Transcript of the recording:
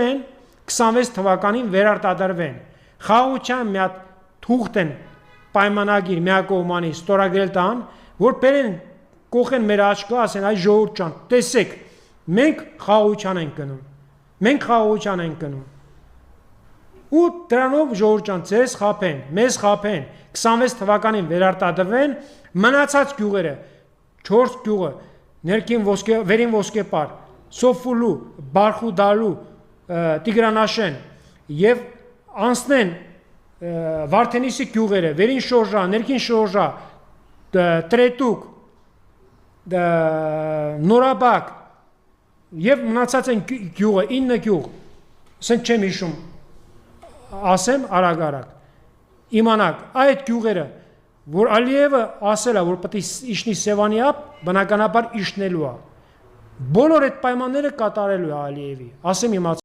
են 26 թվականին վերարտադրվեն։ Խաղաղության մի հատ թուղթ են պայմանագիր միակողմանի ստորագրել տան, որ բերեն կողեն մեր աչքը, ասեն այ ժողովուրդ ջան, տեսեք, մենք խաղաղության ենք գնում։ Մենք խաղաղության ենք գնում։ Ու դրանով ժողովուրդ ջան, ձեզ խափեն, մեզ խափեն, 26 թվականին վերարտադրվեն, մնացած գյուղերը, 4 գյուղը, վերին ոսկեպար, Սոֆուլու, Բարխուդալու, Տիգրանաշեն եւ անցնեն Վարդենիսի գյուղերը, վերին շորժա, ներքին շորժա, Տրետուկ, Նորաբակ եւ մնացած են գյուղը, 9 գյուղ, ասենք չեմ հիշում, ասեմ արագ, իմանաք, այդ գյուղերը, որ Ալիևը ասել է, որ պետք է իջնի Սևանի ապ, բնականաբար իջնելու է։ Բոլոր այդ պայմանները կատարելու է Ալիևի, ասեմ իմաց